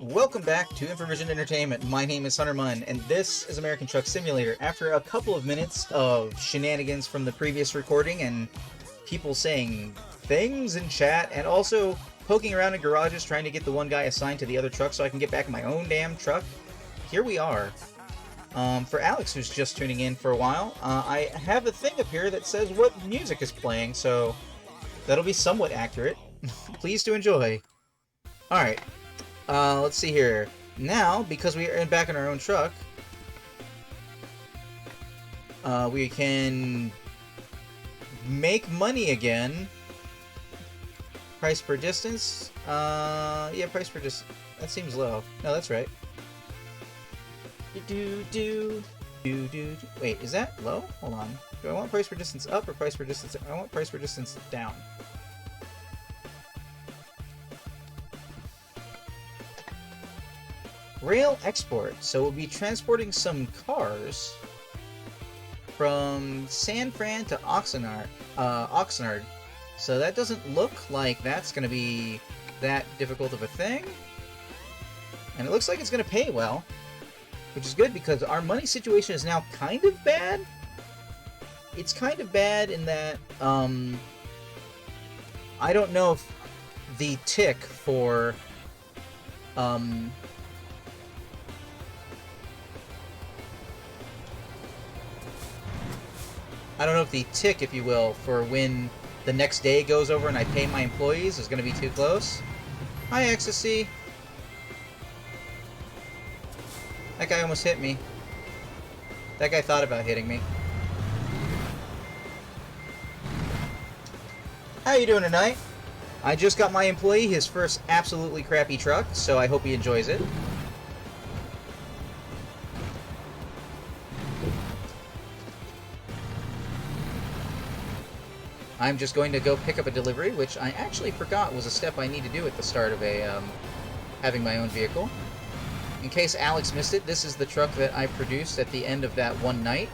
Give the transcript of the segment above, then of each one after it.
Welcome back to Infravision Entertainment. My name is Hunter Munn, and this is American Truck Simulator. After a couple of minutes of shenanigans from the previous recording and people saying things in chat, and also poking around in garages trying to get the one guy assigned to the other truck so I can get back in my own damn truck, here we are. For Alex, who's just tuning in for a while, I have a thing up here that says what music is playing, so that'll be somewhat accurate. Please do enjoy. Alright. Let's see here. Now, because we are back in our own truck, we can make money again. Price per distance? Yeah, price per distance. That seems low. No, that's right. Wait, is that low? Hold on. Do I want price per distance up or price per distance? I want price per distance down. Rail export. So we'll be transporting some cars from San Fran to Oxnard. So that doesn't look like that's going to be that difficult of a thing. And it looks like it's going to pay well, which is good because our money situation is now kind of bad. It's kind of bad in that I don't know if the tick for I don't know if the tick, if you will, for when the next day goes over and I pay my employees is going to be too close. Hi, Ecstasy. That guy almost hit me. That guy thought about hitting me. How you doing tonight? I just got my employee his first absolutely crappy truck, so I hope he enjoys it. I'm just going to go pick up a delivery, which I actually forgot was a step I need to do at the start of a having my own vehicle. In case Alex missed it, this is the truck that I produced at the end of that one night,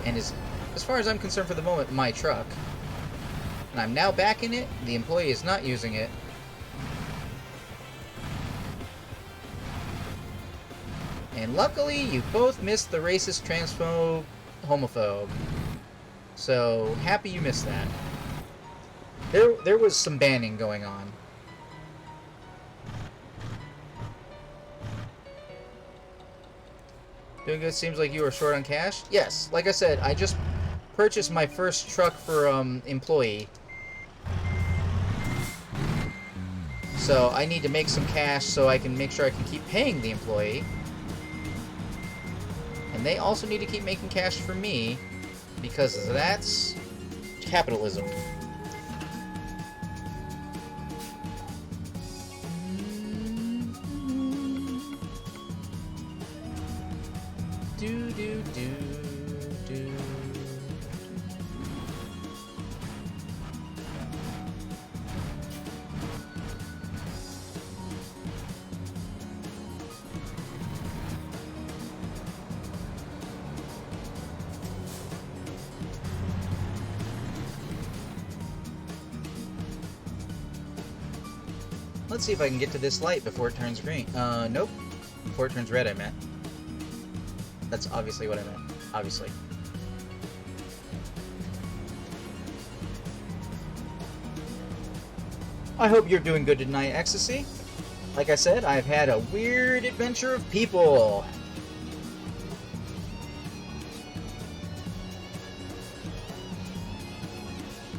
and is, as far as I'm concerned for the moment, my truck. And I'm now back in it. The employee is not using it. And luckily, you both missed the racist, transphobe, homophobe. So, happy you missed that. There was some banning going on. Doing good. Seems like you were short on cash. Yes, like I said, I just purchased my first truck for employee. So I need to make some cash so I can make sure I can keep paying the employee. And they also need to keep making cash for me, because that's capitalism. Let's see if I can get to this light before it turns green. Nope. Before it turns red, I meant. That's obviously what I meant. Obviously. I hope you're doing good tonight, Ecstasy. Like I said, I've had a weird adventure of people.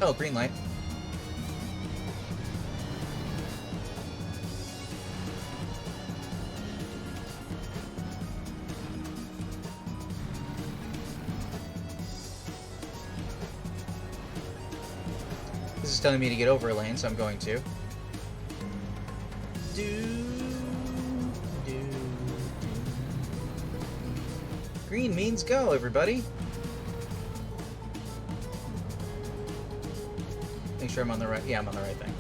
Oh, green light. This is telling me to get over a lane, so I'm going to. Green means go, everybody. Make sure I'm on the right. Yeah, I'm on the right thing.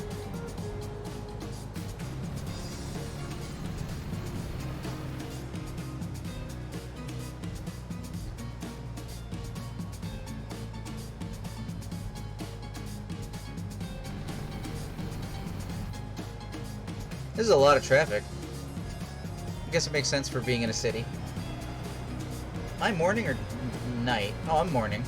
This is a lot of traffic. I guess it makes sense for being in a city. Am I morning or night? Oh, I'm morning.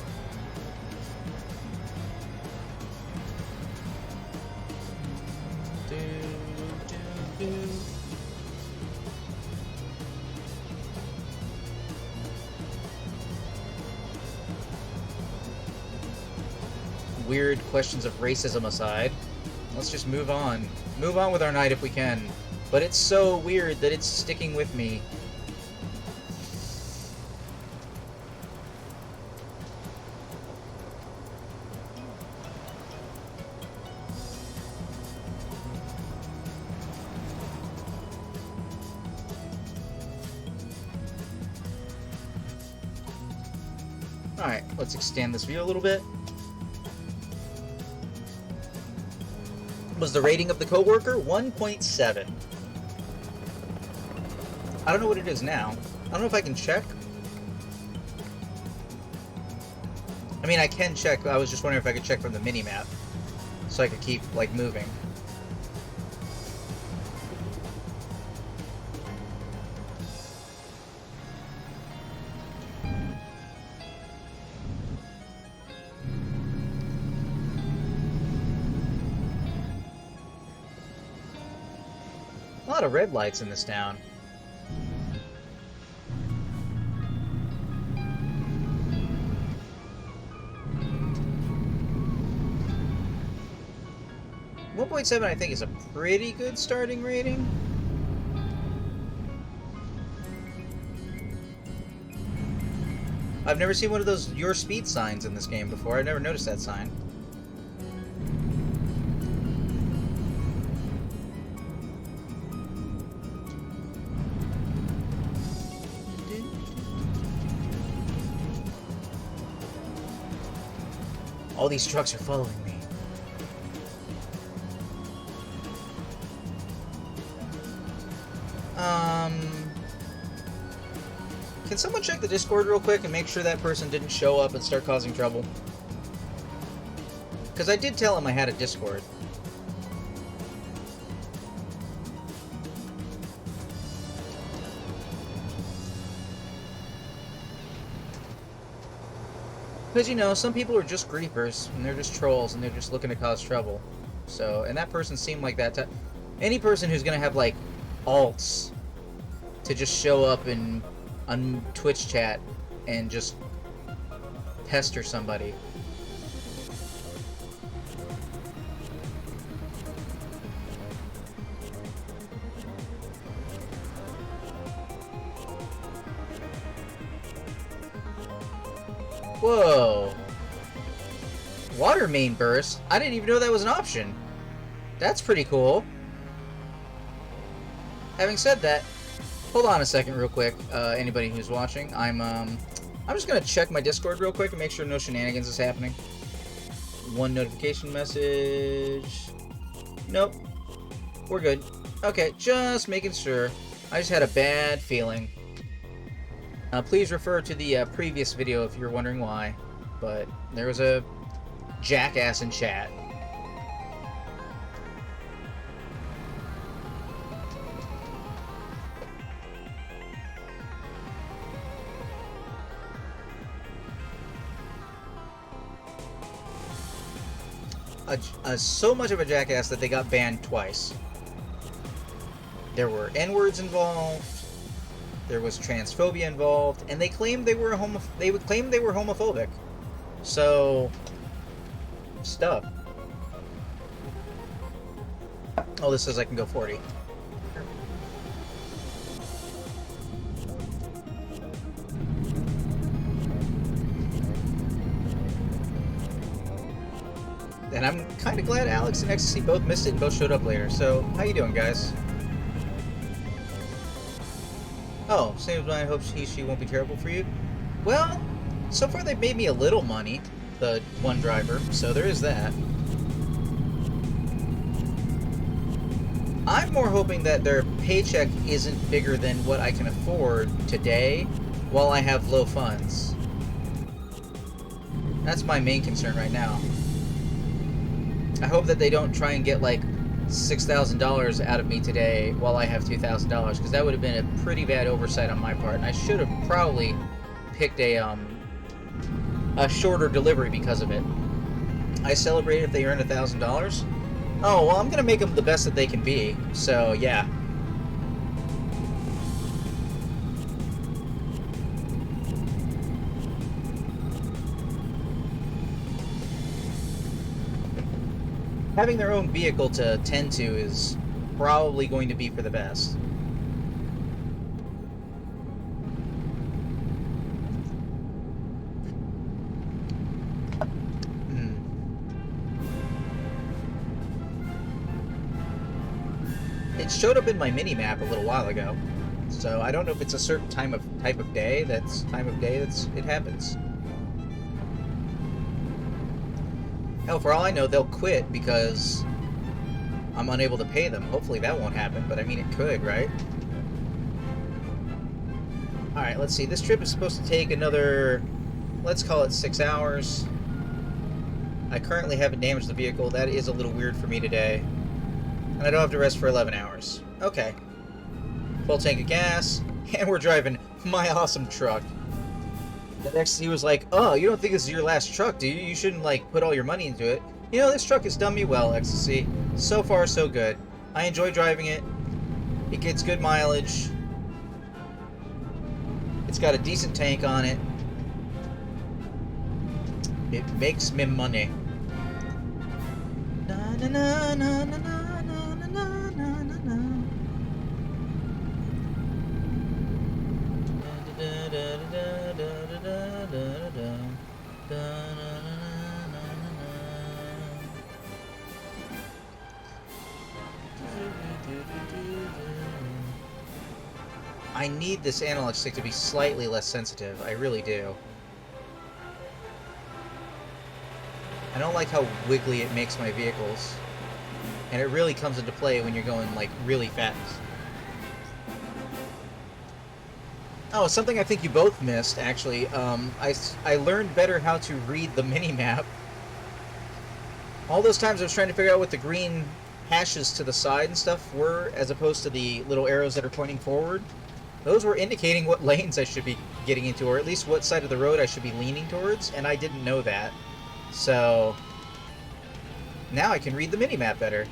Weird questions of racism aside, let's just move on. Move on with our night if we can. But it's so weird that it's sticking with me. Alright, let's extend this view a little bit. Was the rating of the coworker 1.7. I don't know what it is now. I don't know if I can check. I mean, I can check. I was just wondering if I could check from the mini-map, so I could keep, like, moving. A lot of red lights in this town. .7 I think is a pretty good starting rating. I've never seen one of those your speed signs in this game before. I've never noticed that sign. All these trucks are following me. Can someone check the Discord real quick and make sure that person didn't show up and start causing trouble? Because I did tell him I had a Discord. Because, you know, some people are just griefers, and they're just trolls, and they're just looking to cause trouble. So, and that person seemed like that. Any person who's going to have, like, alts to just show up and on Twitch chat and just pester somebody. Whoa. Water main burst? I didn't even know that was an option. That's pretty cool. Having said that, hold on a second real quick, anybody who's watching. I'm just gonna check my Discord real quick and make sure no shenanigans is happening. One notification message. Nope. We're good. Okay, just making sure. I just had a bad feeling. Please refer to the previous video if you're wondering why. But there was a jackass in chat. So much of a jackass that they got banned twice. There were N-words involved. There was transphobia involved, and they claimed they were homophobic. So, stuff. Oh, this says I can go 40. And I'm kind of glad Alex and Ecstasy both missed it and both showed up later. So, how you doing, guys? Oh, same as mine. I hope she won't be terrible for you. Well, so far they've made me a little money, the one driver, so there is that. I'm more hoping that their paycheck isn't bigger than what I can afford today while I have low funds. That's my main concern right now. I hope that they don't try and get, like, $6,000 out of me today while I have $2,000, because that would have been a pretty bad oversight on my part, and I should have probably picked a shorter delivery because of it. I celebrate if they earn $1,000. Oh, well, I'm gonna make them the best that they can be, so yeah. Having their own vehicle to tend to is probably going to be for the best. It showed up in my mini-map a little while ago, so I don't know if it's a certain type of day that's it happens. Hell, for all I know, they'll quit because I'm unable to pay them. Hopefully that won't happen, but I mean, it could, right? Alright, let's see. This trip is supposed to take another, let's call it 6 hours. I currently haven't damaged the vehicle. That is a little weird for me today. And I don't have to rest for 11 hours. Okay. Full tank of gas, and we're driving my awesome truck. The next, he was like, "Oh, you don't think this is your last truck, do you? You shouldn't, like, put all your money into it." You know, this truck has done me well, Ecstasy. So far, so good. I enjoy driving it. It gets good mileage. It's got a decent tank on it. It makes me money. Na na na na na na. I need this analog stick to be slightly less sensitive. I really do. I don't like how wiggly it makes my vehicles. And it really comes into play when you're going, like, really fast. Oh, something I think you both missed, actually. I learned better how to read the mini-map. All those times I was trying to figure out what the green hashes to the side and stuff were, as opposed to the little arrows that are pointing forward. Those were indicating what lanes I should be getting into, or at least what side of the road I should be leaning towards, and I didn't know that. So now I can read the mini-map better.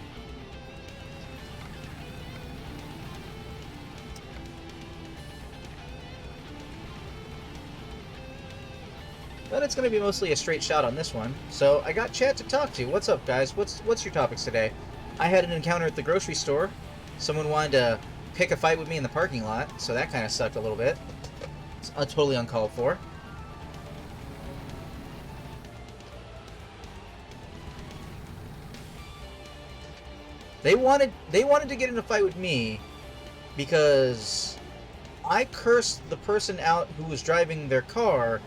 But it's going to be mostly a straight shot on this one. So I got chat to talk to. What's up, guys? What's your topics today? I had an encounter at the grocery store. Someone wanted to pick a fight with me in the parking lot, so that kind of sucked a little bit. It's totally uncalled for. They wanted to get in a fight with me because I cursed the person out who was driving their car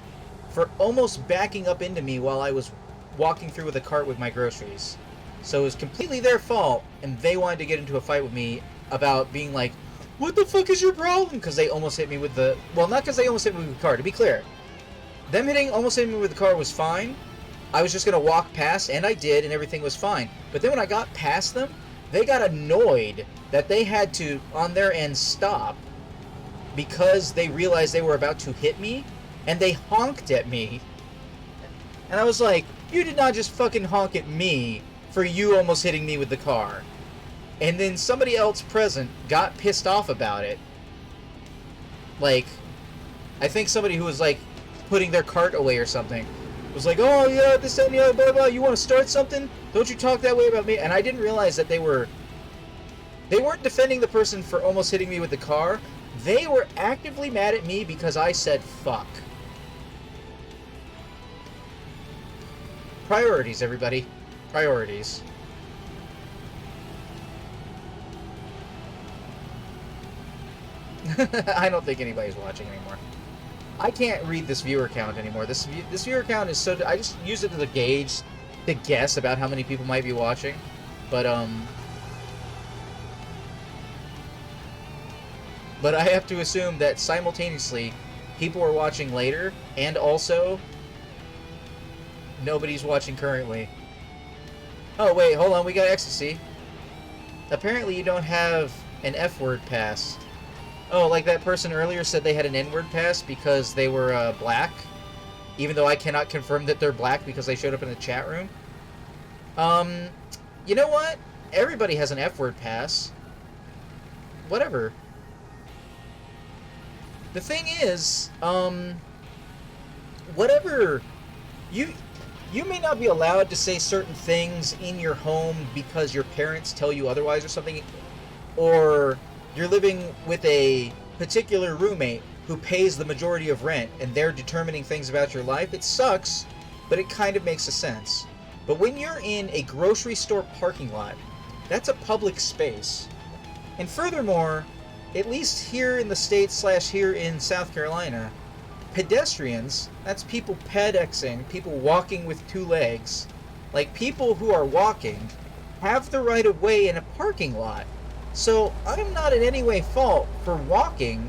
for almost backing up into me while I was walking through with a cart with my groceries. So it was completely their fault, and they wanted to get into a fight with me about being like, "What the fuck is your problem?" Because they almost hit me with the... Well, not because they almost hit me with the car, to be clear. Them almost hitting me with the car was fine. I was just going to walk past, and I did, and everything was fine. But then when I got past them, they got annoyed that they had to, on their end, stop because they realized they were about to hit me, and they honked at me. And I was like, you did not just fucking honk at me for you almost hitting me with the car. And then somebody else present got pissed off about it. Like, I think somebody who was, like, putting their cart away or something was like, "Oh, yeah, this and the other, blah, blah, you want to start something? Don't you talk that way about me?" And I didn't realize that they weren't defending the person for almost hitting me with the car. They were actively mad at me because I said fuck. Priorities, everybody. Priorities. I don't think anybody's watching anymore. I can't read this viewer count anymore. This viewer count is so... I just use it as a gauge to guess about how many people might be watching. But I have to assume that simultaneously people are watching later, and also nobody's watching currently. Oh, wait, hold on. We got Ecstasy. Apparently you don't have an F-word pass. Oh, like that person earlier said they had an N-word pass because they were black, even though I cannot confirm that they're black because they showed up in the chat room. You know what? Everybody has an F-word pass. Whatever. The thing is, whatever, you may not be allowed to say certain things in your home because your parents tell you otherwise or something, or you're living with a particular roommate who pays the majority of rent and they're determining things about your life. It sucks, but it kind of makes a sense. But when you're in a grocery store parking lot, that's a public space. And furthermore, at least here in the States / here in South Carolina, pedestrians, that's people pedexing, people walking with two legs, like people who are walking, have the right of way in a parking lot. So I'm not in any way fault for walking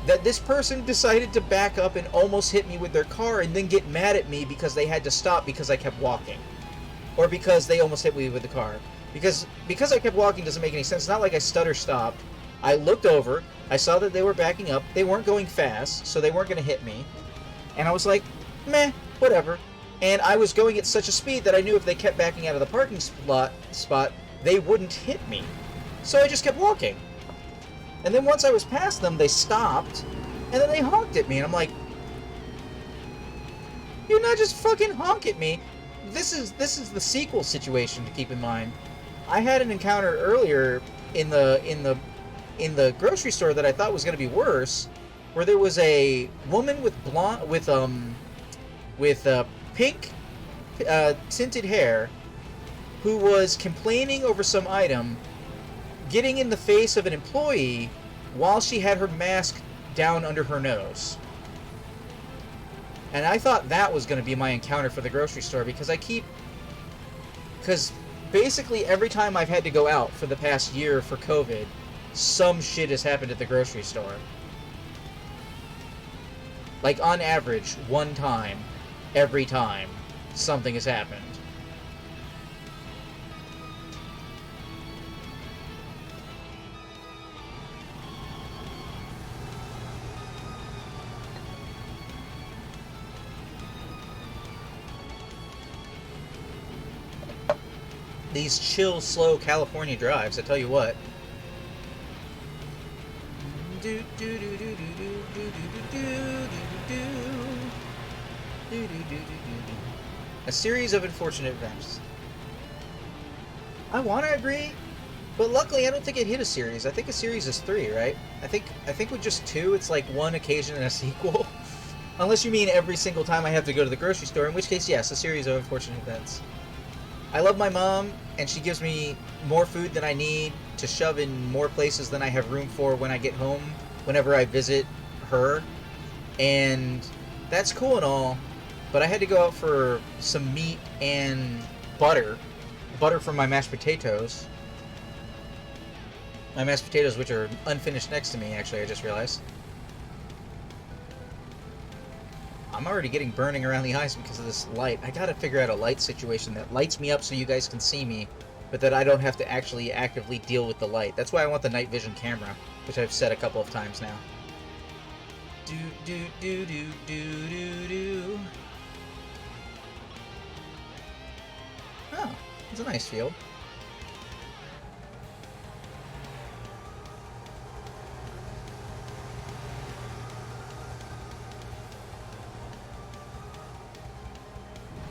that this person decided to back up and almost hit me with their car and then get mad at me because they had to stop because I kept walking. Or because they almost hit me with the car. Because I kept walking doesn't make any sense. It's not like I stutter stopped. I looked over, I saw that they were backing up, they weren't going fast, so they weren't going to hit me. And I was like, meh, whatever. And I was going at such a speed that I knew if they kept backing out of the parking spot, they wouldn't hit me. So I just kept walking. And then once I was past them, they stopped, and then they honked at me, and I'm like, you're not just fucking honk at me. This is the sequel situation to keep in mind. I had an encounter earlier in the grocery store that I thought was going to be worse, where there was a woman with pink tinted hair who was complaining over some item, getting in the face of an employee while she had her mask down under her nose. And I thought that was going to be my encounter for the grocery store because basically every time I've had to go out for the past year for COVID, some shit has happened at the grocery store. Like on average, one time, every time, something has happened. These chill, slow California drives, I tell you what. A series of unfortunate events. I want to agree, but luckily I don't think it hit a series. I think a series is 3, right? I think with just 2, it's like one occasion and a sequel. Unless you mean every single time I have to go to the grocery store, in which case, yes, a series of unfortunate events. I love my mom, and she gives me more food than I need to shove in more places than I have room for when I get home, whenever I visit her. And that's cool and all, but I had to go out for some meat and butter from my mashed potatoes. My mashed potatoes, which are unfinished next to me, actually, I just realized. I'm already getting burning around the eyes because of this light. I gotta figure out a light situation that lights me up so you guys can see me, but that I don't have to actually actively deal with the light. That's why I want the night vision camera, which I've said a couple of times now. Do do do do do do do. Oh, it's a nice field.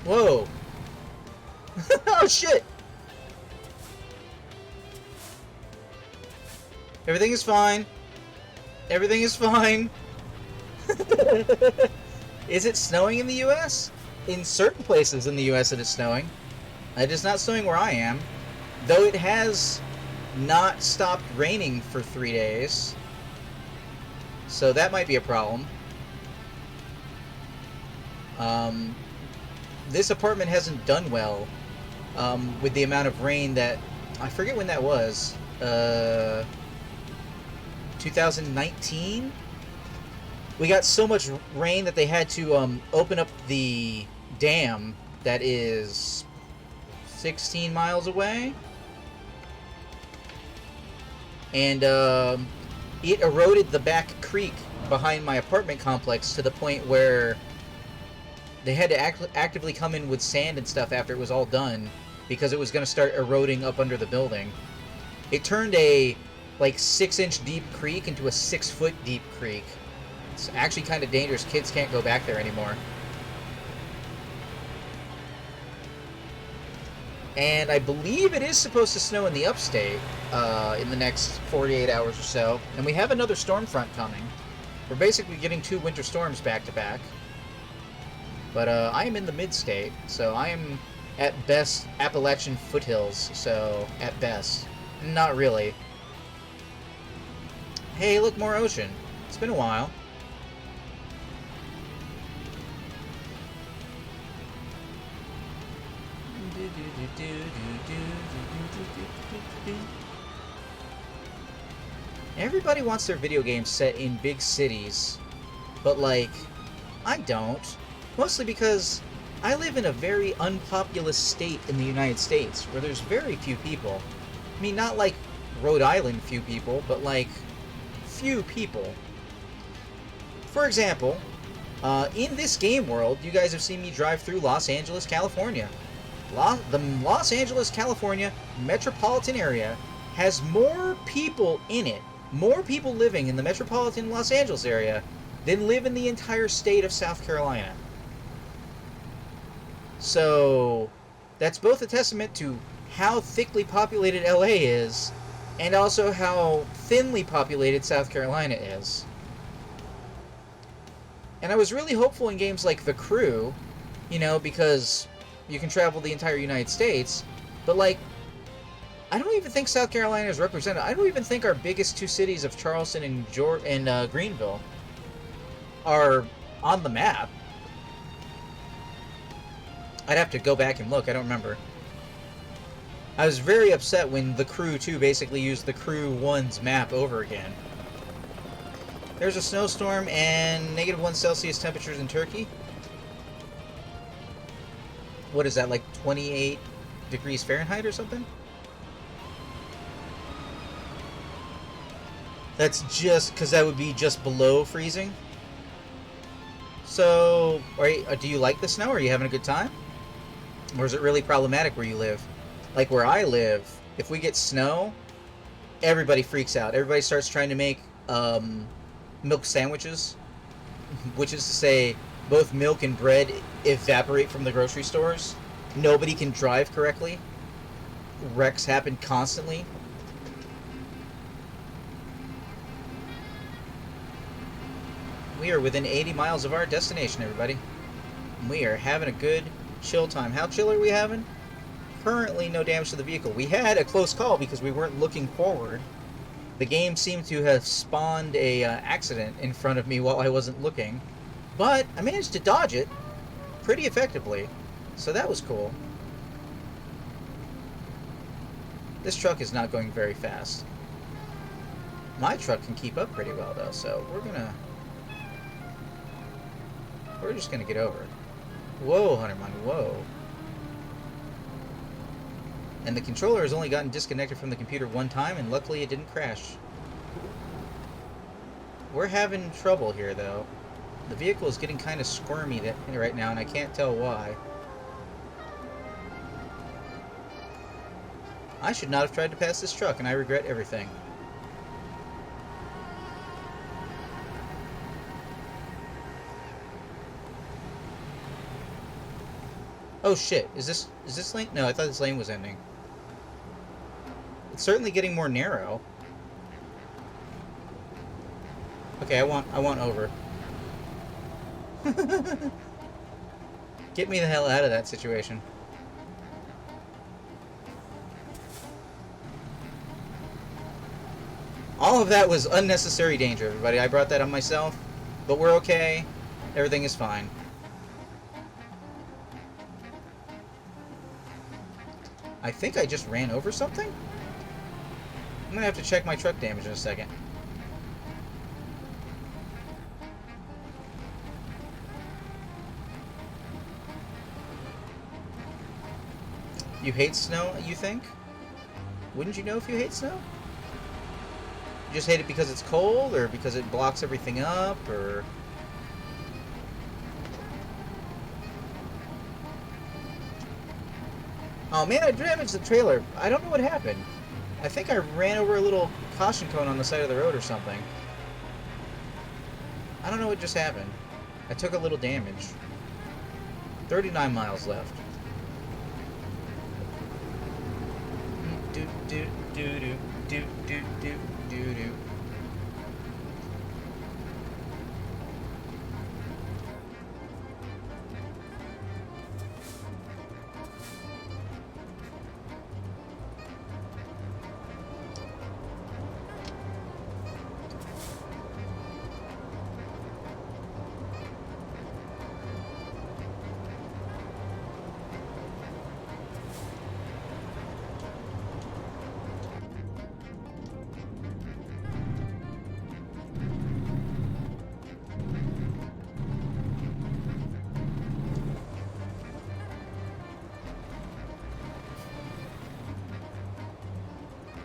Whoa. Oh shit! Everything is fine. Everything is fine. Is it snowing in the US? In certain places in the US it is snowing. It is not snowing where I am. Though it has not stopped raining for 3 days. So that might be a problem. This apartment hasn't done well with the amount of rain that... I forget when that was. 2019? We got so much rain that they had to open up the dam that is 16 miles away. and it eroded the back creek behind my apartment complex to the point where they had to actively come in with sand and stuff after it was all done because it was going to start eroding up under the building. It turned a like 6-inch deep creek into a 6-foot deep creek. It's actually kind of dangerous. Kids can't go back there anymore. And I believe it is supposed to snow in the upstate in the next 48 hours or so. And we have another storm front coming. We're basically getting 2 winter storms back to back. But I am in the mid-state, so I am at best Appalachian foothills, so at best. Not really. Hey, look, more ocean. It's been a while. Everybody wants their video games set in big cities, but like, I don't. Mostly because I live in a very unpopulous state in the United States where there's very few people. I mean, not like Rhode Island few people, but like few people. For example, in this game world, you guys have seen me drive through Los Angeles, California. The Los Angeles, California metropolitan area has more people in it, more people living in the metropolitan Los Angeles area than live in the entire state of South Carolina. So, that's both a testament to how thickly populated LA is, and also how thinly populated South Carolina is. And I was really hopeful in games like The Crew, you know, because you can travel the entire United States, but like, I don't even think South Carolina is represented. I don't even think our biggest 2 cities of Charleston and Greenville are on the map. I'd have to go back and look, I don't remember. I was very upset when The Crew 2 basically used The Crew 1's map over again. There's a snowstorm and -1 Celsius temperatures in Turkey. What is that, like 28 degrees Fahrenheit or something? That's just, because that would be just below freezing. So, do you like the snow? Are you having a good time? Or is it really problematic where you live? Like where I live, if we get snow, everybody freaks out. Everybody starts trying to make milk sandwiches, which is to say, both milk and bread evaporate from the grocery stores. Nobody can drive correctly. Wrecks happen constantly. We are within 80 miles of our destination, everybody. We are having a good, chill time. How chill are we having? Currently, no damage to the vehicle. We had a close call because we weren't looking forward. The game seemed to have spawned a accident in front of me while I wasn't looking. But I managed to dodge it pretty effectively, so that was cool. This truck is not going very fast. My truck can keep up pretty well, though, so we're just gonna get over it. Whoa, Huntermon, whoa. And the controller has only gotten disconnected from the computer one time, and luckily it didn't crash. We're having trouble here, though. The vehicle is getting kind of squirmy right now, and I can't tell why. I should not have tried to pass this truck, and I regret everything. Oh shit, is this lane? No, I thought this lane was ending. It's certainly getting more narrow. Okay, I want over. Get me the hell out of that situation. All of that was unnecessary danger, everybody. I brought that on myself, but we're okay. Everything is fine. I think I just ran over something? I'm gonna have to check my truck damage in a second. You hate snow, you think? Wouldn't you know if you hate snow? You just hate it because it's cold, or because it blocks everything up, or... Oh man, I damaged the trailer. I don't know what happened. I think I ran over a little caution cone on the side of the road or something. I don't know what just happened. I took a little damage. 39 miles left. Do do do do do do do do do.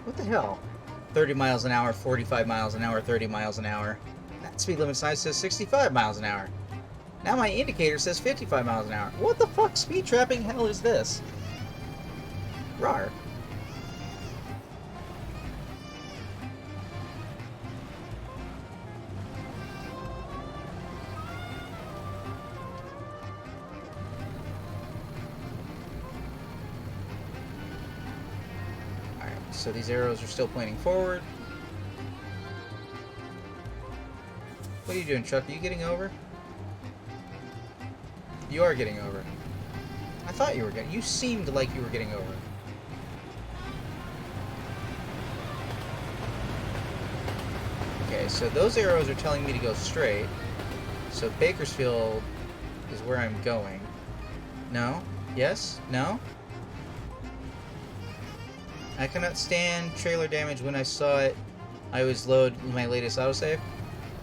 What the hell? 30 miles an hour, 45 miles an hour, 30 miles an hour. That speed limit sign says 65 miles an hour. Now my indicator says 55 miles an hour. What the fuck speed trapping hell is this? Rawr. So these arrows are still pointing forward. What are you doing, Chuck? Are you getting over? You are getting over. I thought you were getting... You seemed like you were getting over. Okay, so those arrows are telling me to go straight. So Bakersfield is where I'm going. No? Yes? No? I cannot stand trailer damage. When I saw it, I always load my latest autosave.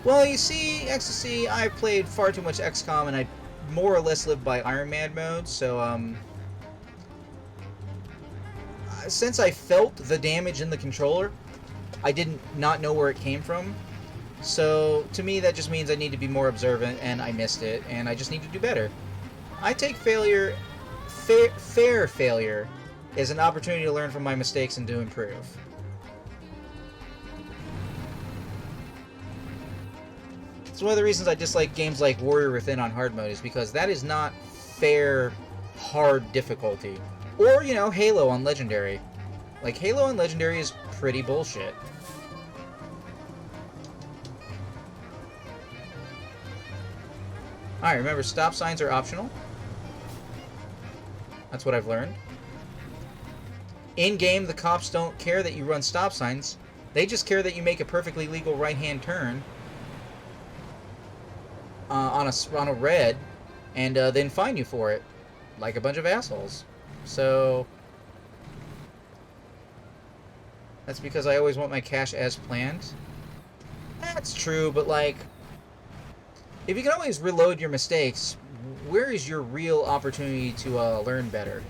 Well, you see, Ecstasy, I played far too much XCOM, and I more or less live by Iron Man mode, so, since I felt the damage in the controller, I didn't not know where it came from. So, to me, that just means I need to be more observant, and I missed it, and I just need to do better. I take failure, fair failure, is an opportunity to learn from my mistakes and to improve. It's one of the reasons I dislike games like Warrior Within on hard mode, is because that is not fair, hard difficulty. Or, you know, Halo on Legendary. Like, Halo on Legendary is pretty bullshit. Alright, remember, stop signs are optional. That's what I've learned. In-game, the cops don't care that you run stop signs. They just care that you make a perfectly legal right-hand turn on a red, and then fine you for it, like a bunch of assholes. So that's because I always want my cash as planned. That's true, but like, if you can always reload your mistakes, where is your real opportunity to learn better?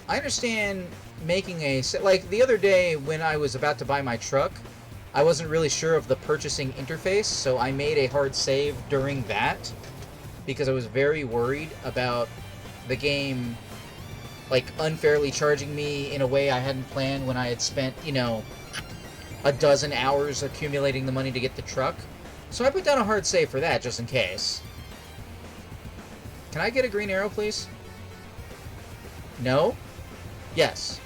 I understand making a... Like, the other day when I was about to buy my truck, I wasn't really sure of the purchasing interface, so I made a hard save during that, because I was very worried about the game, like, unfairly charging me in a way I hadn't planned when I had spent, you know, a dozen hours accumulating the money to get the truck. So I put down a hard save for that, just in case. Can I get a green arrow, please? No? Yes.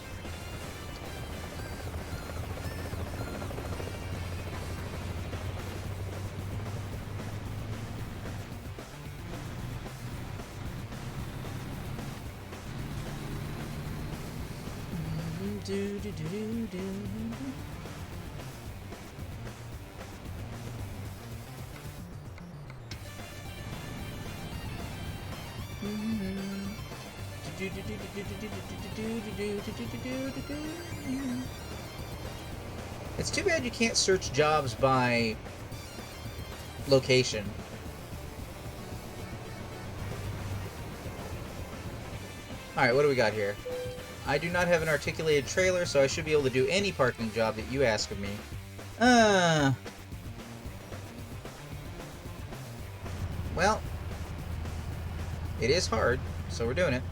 Do, do, do, do, do. It's too bad you can't search jobs by location. Alright, what do we got here? I do not have an articulated trailer, so I should be able to do any parking job that you ask of me. Well, it is hard, so we're doing it.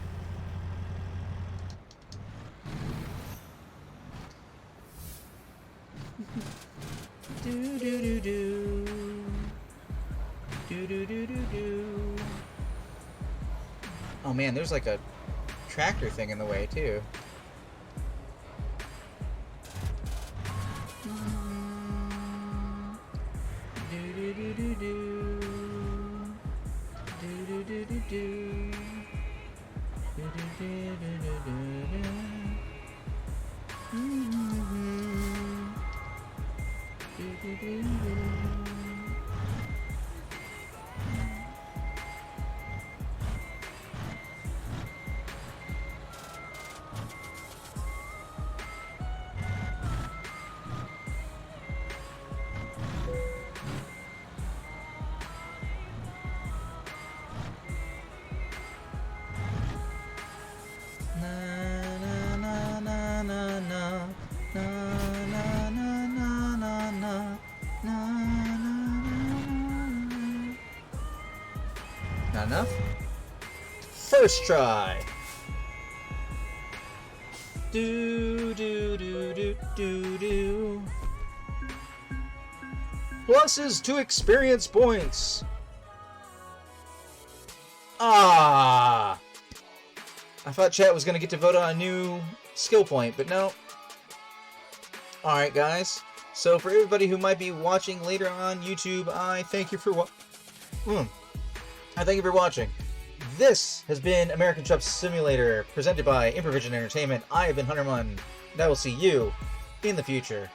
Do do do do. Do do do do do. Oh man, there's like a tractor thing in the way too. Do do do do do. Do do do do do. Do do do do do do. Do do do do. Not enough? First try! Do do do do do do. Pluses to experience points! Ah! I thought chat was gonna get to vote on a new skill point, but no. Alright guys, so for everybody who might be watching later on YouTube, I thank you for I thank you for watching. This has been American Truck Simulator, presented by Improvision Entertainment. I have been Hunter Munn, and I will see you in the future.